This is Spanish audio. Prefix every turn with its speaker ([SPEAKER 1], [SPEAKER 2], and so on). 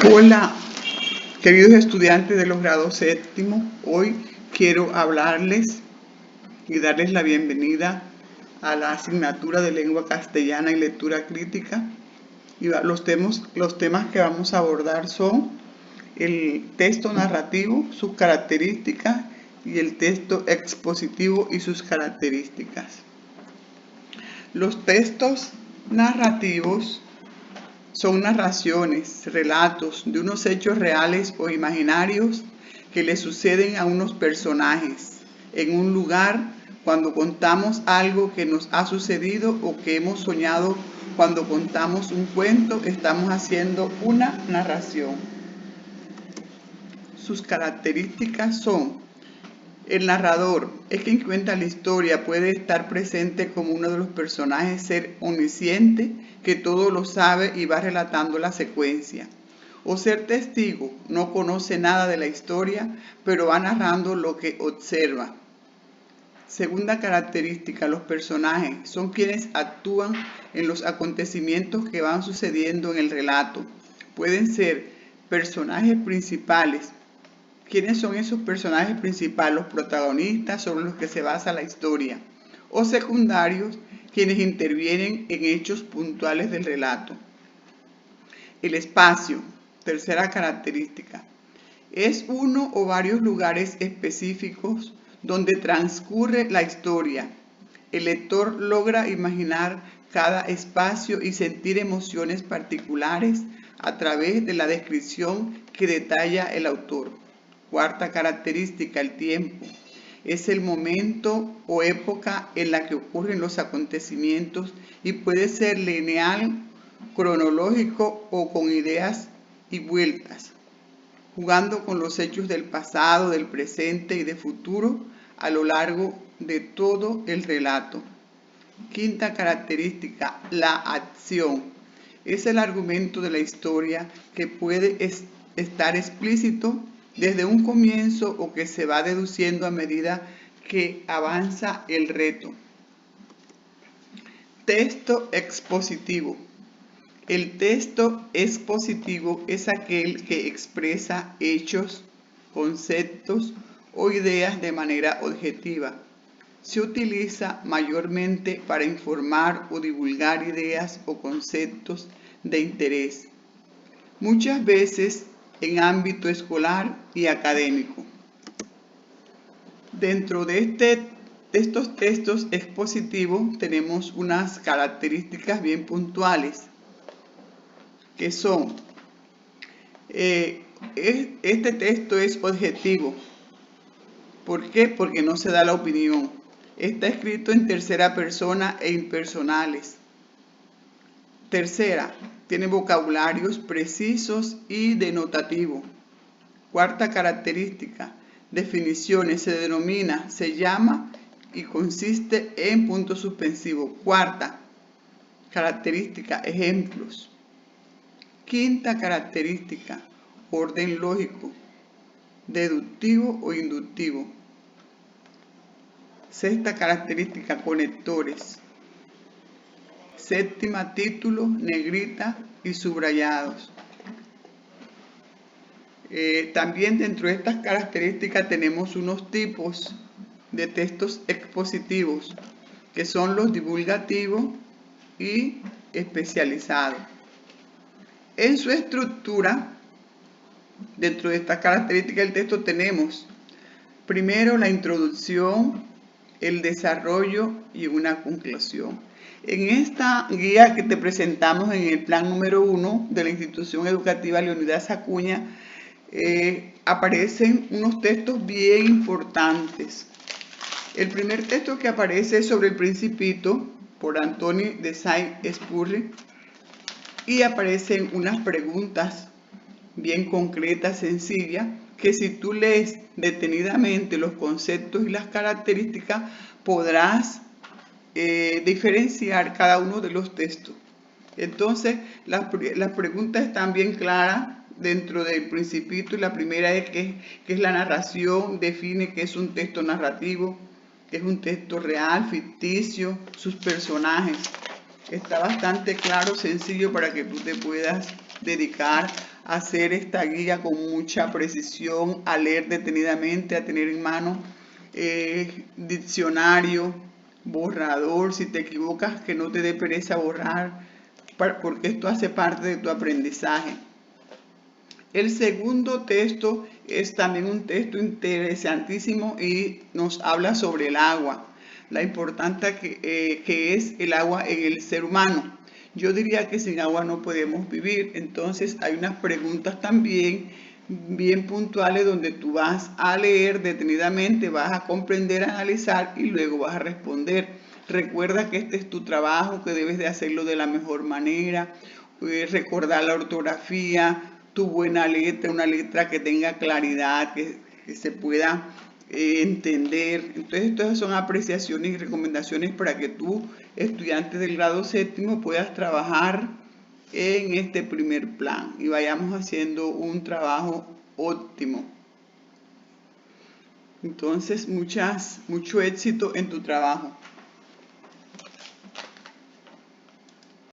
[SPEAKER 1] Hola, queridos estudiantes de los grados séptimo. Hoy quiero hablarles y darles la bienvenida a la asignatura de lengua castellana y lectura crítica. Y los temas que vamos a abordar son el texto narrativo, sus características, y el texto expositivo y sus características. Los textos narrativos son narraciones, relatos de unos hechos reales o imaginarios que le suceden a unos personajes en un lugar cuando contamos algo que nos ha sucedido o que hemos soñado. Cuando contamos un cuento, estamos haciendo una narración. Sus características son: el narrador es quien cuenta la historia, puede estar presente como uno de los personajes, ser omnisciente, que todo lo sabe y va relatando la secuencia. O ser testigo, no conoce nada de la historia, pero va narrando lo que observa. Segunda característica, los personajes son quienes actúan en los acontecimientos que van sucediendo en el relato. Pueden ser personajes principales. ¿Quiénes son esos personajes principales? Los protagonistas sobre los que se basa la historia. O secundarios, quienes intervienen en hechos puntuales del relato. El espacio, tercera característica, es uno o varios lugares específicos donde transcurre la historia. El lector logra imaginar cada espacio y sentir emociones particulares a través de la descripción que detalla el autor. Cuarta característica, el tiempo. Es el momento o época en la que ocurren los acontecimientos y puede ser lineal, cronológico o con ideas y vueltas, jugando con los hechos del pasado, del presente y del futuro a lo largo de todo el relato. Quinta característica, la acción. Es el argumento de la historia que puede estar explícito desde un comienzo o que se va deduciendo a medida que avanza el reto. Texto expositivo. El texto expositivo es aquel que expresa hechos, conceptos o ideas de manera objetiva. Se utiliza mayormente para informar o divulgar ideas o conceptos de interés, muchas veces en ámbito escolar y académico. Dentro de estos textos expositivos tenemos unas características bien puntuales, que son: este texto es objetivo. ¿Por qué? Porque no se da la opinión. Está escrito en tercera persona e impersonales. Tercera, tiene vocabularios precisos y denotativo. Cuarta característica, definiciones, se denomina, se llama y consiste en punto suspensivo. Cuarta característica, ejemplos. Quinta característica, orden lógico, deductivo o inductivo. Sexta característica, conectores. Séptima, títulos, negrita y subrayados. También dentro de estas características tenemos unos tipos de textos expositivos, que son los divulgativos y especializados. En su estructura, dentro de estas características del texto tenemos primero la introducción, el desarrollo y una conclusión. En esta guía que te presentamos en el plan número 1 de la Institución Educativa Leonidas Acuña, aparecen unos textos bien importantes. El primer texto que aparece es sobre el Principito, por Antoni de Saint-Exupéry, y aparecen unas preguntas bien concretas, sencillas, que si tú lees detenidamente los conceptos y las características, podrás diferenciar cada uno de los textos. Entonces, las preguntas están bien claras dentro del Principito, y la primera es qué es la narración, define qué es un texto narrativo, qué es un texto real, ficticio, sus personajes. Está bastante claro, sencillo, para que tú te puedas dedicar hacer esta guía con mucha precisión, a leer detenidamente, a tener en mano diccionario, borrador, si te equivocas que no te dé pereza borrar, porque esto hace parte de tu aprendizaje. El segundo texto es también un texto interesantísimo y nos habla sobre el agua, la importancia que es el agua en el ser humano. Yo diría que sin agua no podemos vivir, entonces hay unas preguntas también bien puntuales donde tú vas a leer detenidamente, vas a comprender, analizar y luego vas a responder. Recuerda que este es tu trabajo, que debes de hacerlo de la mejor manera, recordar la ortografía, tu buena letra, una letra que tenga claridad, que se pueda entender. Entonces, todas son apreciaciones y recomendaciones para que tú, estudiante del grado séptimo, puedas trabajar en este primer plan y vayamos haciendo un trabajo óptimo. Entonces, mucho éxito en tu trabajo.